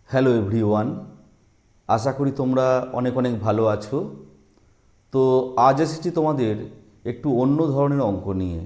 Hello everyone, আশা করি তোমরা অনেক অনেক ভালো আছো। তো আজ এসেছি তোমাদের একটু অন্য ধরনের অঙ্ক নিয়ে।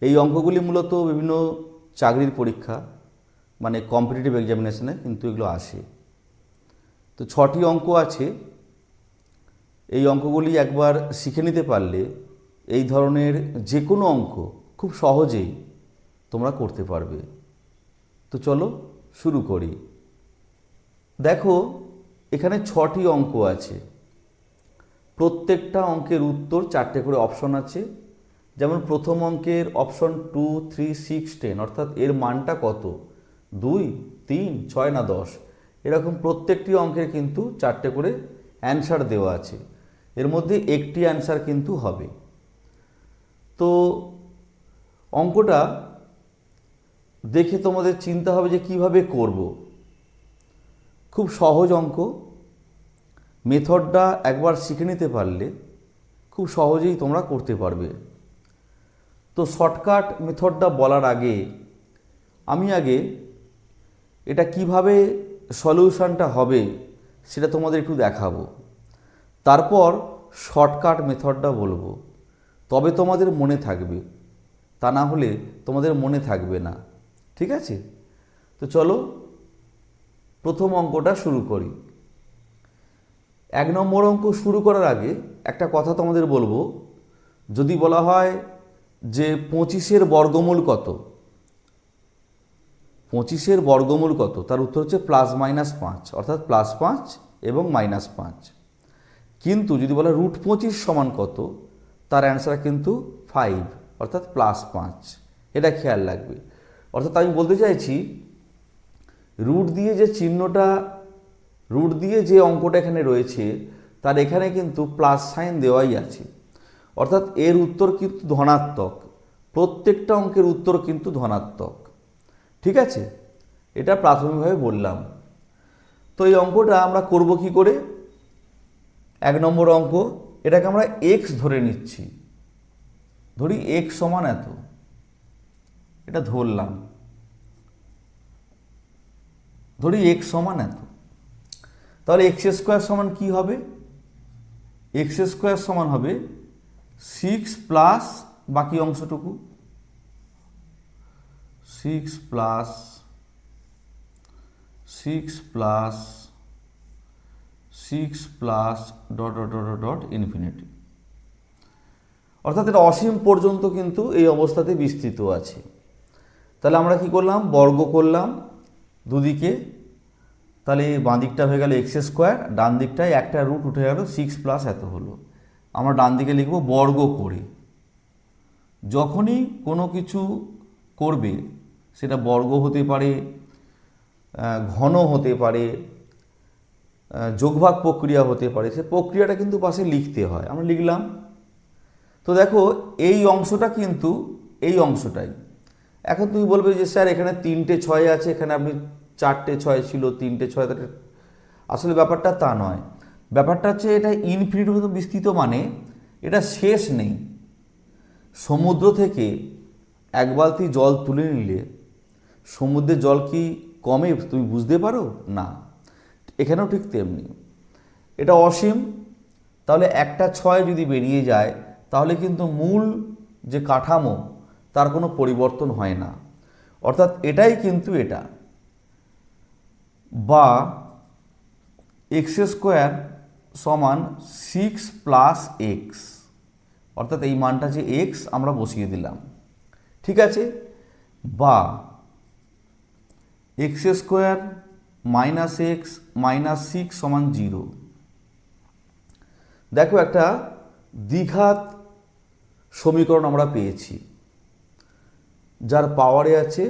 এই অঙ্কগুলি মূলত বিভিন্ন চাকরির পরীক্ষা মানে কম্পিটিটিভ এক্সামিনেশনে কিন্তু এগুলো আসে। তো 6টি অঙ্ক আছে। এই অঙ্কগুলি একবার শিখে নিতে পারলে এই ধরনের যে কোনো অঙ্ক খুব সহজেই তোমরা করতে পারবে। তো চলো শুরু করি। দেখো, এখানে 6টি অঙ্ক আছে। প্রত্যেকটা অঙ্কের উত্তর 4টে করে অপশন আছে। যেমন প্রথম অঙ্কের অপশন 2, 3, 6, 10, অর্থাৎ এর মানটা কত, 2, 3, 6 না 10, এরকম প্রত্যেকটি অঙ্কের কিন্তু 4টে করে অ্যান্সার দেওয়া আছে। এর মধ্যে একটি অ্যান্সার কিন্তু হবে। তো অঙ্কটা দেখে তোমাদের চিন্তা হবে যে কিভাবে করব। খুব সহজ অঙ্ক, মেথডটা একবার শিখে নিতে পারলে খুব সহজেই তোমরা করতে পারবে। তো শর্টকাট মেথডটা বলার আগে আমি আগে এটা কিভাবে সলিউশনটা হবে সেটা তোমাদের একটু দেখাবো, তারপর শর্টকাট মেথডটা বলবো, তবে তোমাদের মনে থাকবে, তা না হলে তোমাদের মনে থাকবে না। ঠিক আছে? তো চলো প্রথম অঙ্কটা শুরু করি। 1 নম্বর অঙ্ক শুরু করার আগে একটা কথা তোমাদের বলবো। যদি বলা হয় যে 25-এর বর্গমূল কত, 25-এর বর্গমূল কত, তার উত্তর হচ্ছে +-5, অর্থাৎ +5 এবং -5। কিন্তু যদি বলা √25 সমান কত, তার অ্যান্সার কিন্তু 5, অর্থাৎ +5। এটা খেয়াল রাখবে। অর্থাৎ আমি বলতে চাইছি রুট দিয়ে যে চিহ্নটা, রুট দিয়ে যে অঙ্কটা এখানে রয়েছে তার এখানে কিন্তু প্লাস সাইন দেওয়াই আছে, অর্থাৎ এর উত্তর কিন্তু ধনাত্মক। প্রত্যেকটা অঙ্কের উত্তর কিন্তু ধনাত্মক। ঠিক আছে? এটা প্রাথমিকভাবে বললাম। তো এই অঙ্কটা আমরা করব কি করে? 1 নম্বর অঙ্ক, এটাকে আমরা x ধরে নিচ্ছি। ধরি x সমান এত, এটা ধরলাম। ধরি x সমান এত, তাহলে x² সমান কি হবে? x² সমান হবে 6 প্লাস বাকি অংশটুকু, 6 plus 6 plus dot dot dot dot infinity. অর্থাৎ এটা অসীম পর্যন্ত কিন্তু এই অবস্থাতে বিস্তৃত আছে। তাহলে আমরা কি করলাম? বর্গ করলাম দুদিকে। তাহলে বাঁ দিকটা হয়ে গেল x², ডান দিকটায় একটা রুট উঠে গেল, 6 প্লাস এত হলো। আমরা ডান দিকে লিখব বর্গ করে। যখনই কোনো কিছু করবে সেটা বর্গ হতে পারে, ঘন হতে পারে, যোগভাগ প্রক্রিয়া হতে পারে, সে প্রক্রিয়াটা কিন্তু পাশে লিখতে হয়। আমরা লিখলাম। তো দেখো এই অংশটা কিন্তু এই অংশটাই। এখন তুমি বলবে যে স্যার এখানে 3টে 6 আছে, এখানে আপনি 4টে 6 ছিল, 3টে 6। আসলে ব্যাপারটা তা নয়। ব্যাপারটা হচ্ছে এটা ইনফিনিটি পর্যন্ত বিস্তৃত, মানে এটা শেষ নেই। সমুদ্র থেকে এক বালতি জল তুলে নিলে সমুদ্রের জল কি কমে তুমি বুঝতে পারো? না। এখানেও ঠিক তেমনি, এটা অসীম। তাহলে একটা 6 যদি বেরিয়ে যায় তাহলে কিন্তু মূল যে কাঠামো তার কোনো পরিবর্তন হয় না। অর্থাৎ এটাই কিন্তু এটা, বা x² সমান 6 প্লাস x, অর্থাৎ এই মানটা যে x আমরা বসিয়ে দিলাম। ঠিক আছে? বা x² মাইনাস x মাইনাস 6 সমান 0। দেখো একটা দ্বিঘাত সমীকরণ আমরা পেয়েছি যার পাওয়ারে আছে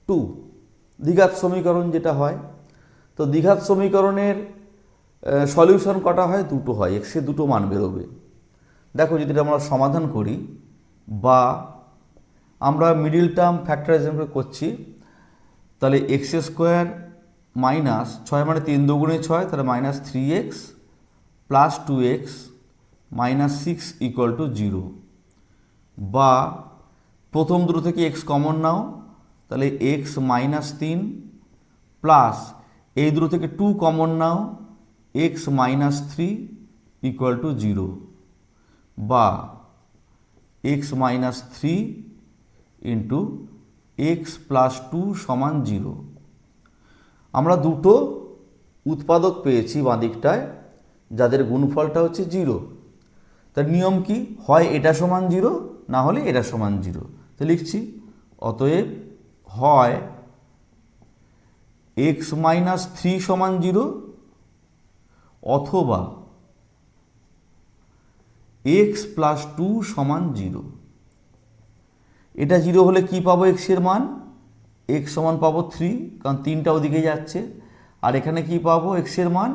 2। দ্বিঘাত সমীকরণ যেটা হয়, তো দ্বিঘাত সমীকরণের সলিউশন কটা হয়? দুটো হয়, এক্সে দুটো মান বেরোবে। দেখো যদি এটা আমরা সমাধান করি, বা আমরা মিডিল টার্ম ফ্যাক্টরাইজেশন করছি, তাহলে x² মাইনাস 6 মানে 3 দুগুণে 6, তাহলে -3x plus 2x minus 6 equal to 0। বা প্রথম দুটো থেকে x কমন নাও, তাহলে x -3 প্লাস এই দুটো থেকে 2 common now, x minus 3 equal to 0, বা x minus 3 into x plus 2 সমান 0। আমরা দুটো উৎপাদক পেয়েছি বাঁদিকটায়, যাদের গুণফলটা হচ্ছে 0। তার নিয়ম কি? হয় এটা সমান 0, না হলে এটা সমান 0। তো লিখছি, অতএব হয় এক্স মাইনাস 3 সমান 0, অথবা এক্স প্লাস 2 সমান 0। এটা 0 হলে কি পাবো? এক্সের মান এক্স সমান পাবো 3, কারণ 3টা ওদিকে যাচ্ছে। আর এখানে কি পাবো? এক্সের মান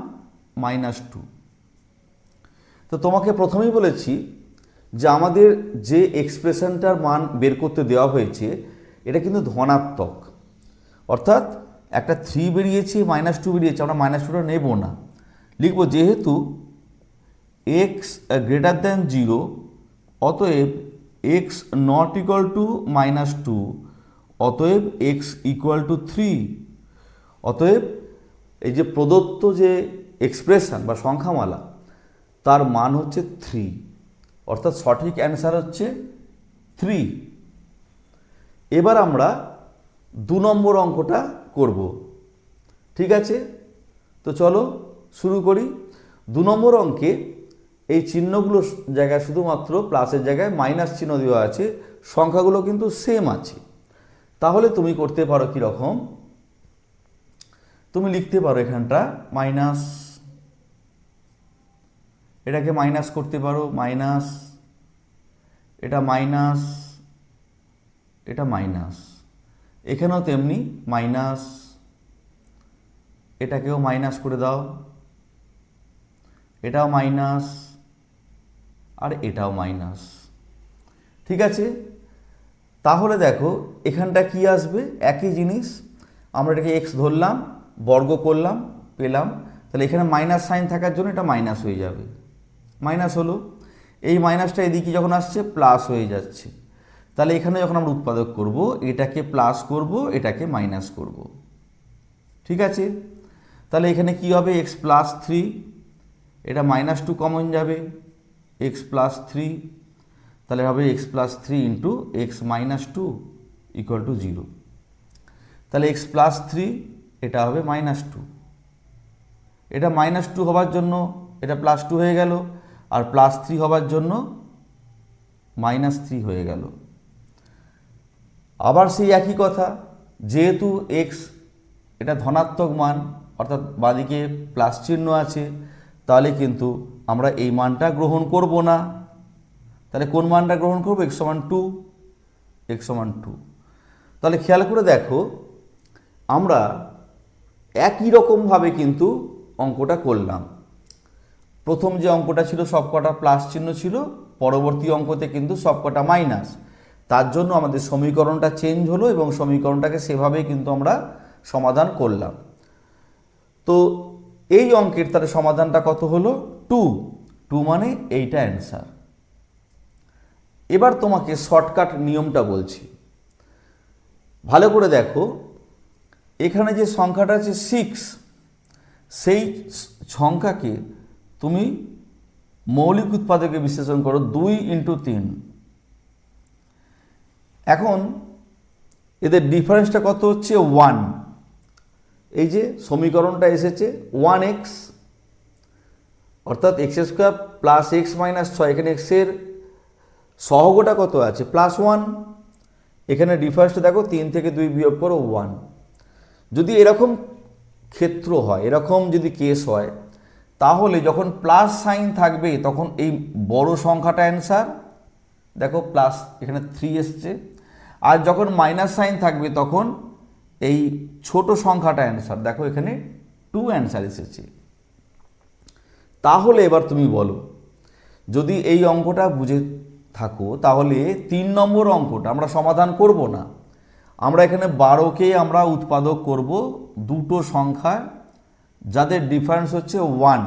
-2। তো তোমাকে প্রথমেই বলেছি যে আমাদের যে এক্সপ্রেশনটার মান বের করতে দেওয়া হয়েছে এটা কিন্তু ধনাত্মক, অর্থাৎ একটা 3 বেরিয়েছে, -2 বেরিয়েছে, আমরা -2টা নেব না, লিখব যেহেতু এক্স গ্রেটার দ্যান 0, অতএব এক্স নট ইকুয়াল টু -2, অতএব এক্স ইকুয়াল টু 3। অতএব এই যে প্রদত্ত যে এক্সপ্রেশন বা সংখ্যামালা, তার মান হচ্ছে 3, অর্থাৎ সঠিক অ্যান্সার হচ্ছে 3। এবার আমরা 2 নম্বর অঙ্কটা করব, ঠিক আছে? তো চলো শুরু করি। 2 নম্বর অঙ্কে এই চিহ্নগুলোর জায়গায় শুধুমাত্র প্লাসের জায়গায় মাইনাস চিহ্ন দেওয়া আছে, সংখ্যাগুলো কিন্তু সেম আছে। তাহলে তুমি করতে পারো কীরকম? তুমি লিখতে পারো এখানটা মাইনাস, এটাকে মাইনাস করতে পারো, মাইনাস, এটা মাইনাস, এটা মাইনাস, এখানেও তেমনি মাইনাস, এটাকেও মাইনাস করে দাও, এটাও মাইনাস, আর এটাও মাইনাস, ঠিক আছে? তাহলে দেখো এখানটা কি আসবে? একই জিনিস, আমরা এটাকে এক্স ধরলাম, বর্গ করলাম, পেলাম। তাহলে এখানে মাইনাস সাইন থাকার জন্য এটা মাইনাস হয়ে যাবে, মাইনাস হলো। এই মাইনাসটা এদিকে যখন আসছে প্লাস হয়ে যাচ্ছে। তাহলে এখানে যখন আমরা উৎপাদক করব, এটাকে প্লাস করব, এটাকে মাইনাস করব, ঠিক আছে? তাহলে এখানে কি হবে? এক্স প্লাস 3, এটা -2 কমন যাবে, এক্স প্লাস 3, তাহলে হবে x plus 3 into x -2 equal to 0। তাহলে এক্স প্লাস 3, এটা হবে -2, এটা -2 হবার জন্য এটা +2 হয়ে গেল, আর +3 হবার জন্য -3 হয়ে গেল। আবার সেই একই কথা, যেহেতু এক্স এটা ধনাত্মক মান, অর্থাৎ বাঁদিকে প্লাস চিহ্ন আছে, তাহলে কিন্তু আমরা এই মানটা গ্রহণ করব না। তাহলে কোন মানটা গ্রহণ করব? এক্স সমান 2, এক্স সমান 2। তাহলে খেয়াল করে দেখো, আমরা একই রকমভাবে কিন্তু অঙ্কটা করলাম। প্রথম যে অঙ্কটা ছিল সবকটা প্লাস চিহ্ন ছিল, পরবর্তী অঙ্কতে কিন্তু সবকটা মাইনাস। তার জন্য আমাদের সমীকরণটা চেঞ্জ হলো এবং সমীকরণটাকে সেভাবেই কিন্তু আমরা সমাধান করলাম। তো এই অঙ্কের তার সমাধানটা কত হলো? 2 মানে এইটা অ্যান্সার। এবার তোমাকে শর্টকাট নিয়মটা বলছি, ভালো করে দেখো। এখানে যে সংখ্যাটা আছে 6, সেই সংখ্যাকে তুমি মৌলিক উৎপাদকে বিশ্লেষণ করো 2 × 3। এখন এদের ডিফারেন্সটা কত হচ্ছে? 1। এই যে সমীকরণটা এসেছে 1x, অর্থাৎ x² প্লাস x মাইনাস 6, এখানে এক্সের সহগটা কত আছে? +1। এখানে ডিফারেন্সটা দেখো, 3 থেকে 2 বিয়োগ করো 1। যদি এরকম ক্ষেত্র হয়, এরকম যদি কেস হয়, তাহলে যখন প্লাস সাইন থাকবে তখন এই বড় সংখ্যাটা অ্যান্সার, দেখো প্লাস এখানে 3 এসছে। আর যখন মাইনাস সাইন থাকবে তখন এই ছোট সংখ্যাটা অ্যান্সার, দেখো এখানে 2 অ্যান্সার এসেছে। তাহলে এবার তুমি বলো, যদি এই অঙ্কটা বুঝে থাকো, তাহলে 3 নম্বর অঙ্কটা আমরা সমাধান করব না। আমরা এখানে 12কে আমরা উৎপাদক করব দুটো সংখ্যা যাদের ডিফারেন্স হচ্ছে 1।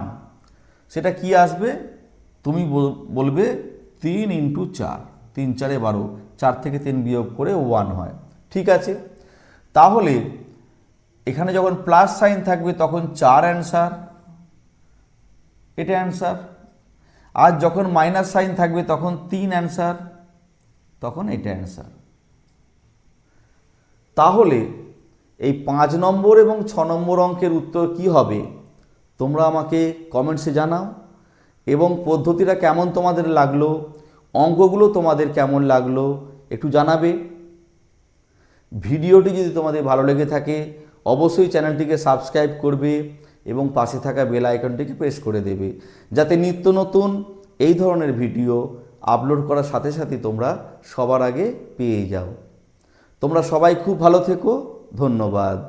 সেটা কি আসবে? তুমি বলবে 3 × 4, 3 × 4 = 12, 4 থেকে 3 বিয়োগ করে 1 হয়, ঠিক আছে? তাহলে এখানে যখন প্লাস সাইন থাকবে তখন 4 অ্যান্সার, এটা অ্যান্সার। আর যখন মাইনাস সাইন থাকবে তখন 3 অ্যান্সার, তখন এটা অ্যান্সার। তাহলে এই 5 নম্বর এবং 6 নম্বর অঙ্কের উত্তর কি হবে তোমরা আমাকে কমেন্টসে জানাও, এবং পদ্ধতিটা কেমন তোমাদের লাগলো, অঙ্কগুলো তোমাদের কেমন লাগলো একটু জানাবে। ভিডিওটি যদি তোমাদের ভালো লেগে থাকে অবশ্যই চ্যানেলটিকে সাবস্ক্রাইব করবে এবং পাশে থাকা বেল আইকনটিকে প্রেস করে দেবে, যাতে নিত্য নতুন এই ধরনের ভিডিও আপলোড করার সাথে সাথে তোমরা সবার আগে পেয়ে যাও। তোমরা সবাই খুব ভালো থেকো, ধন্যবাদ।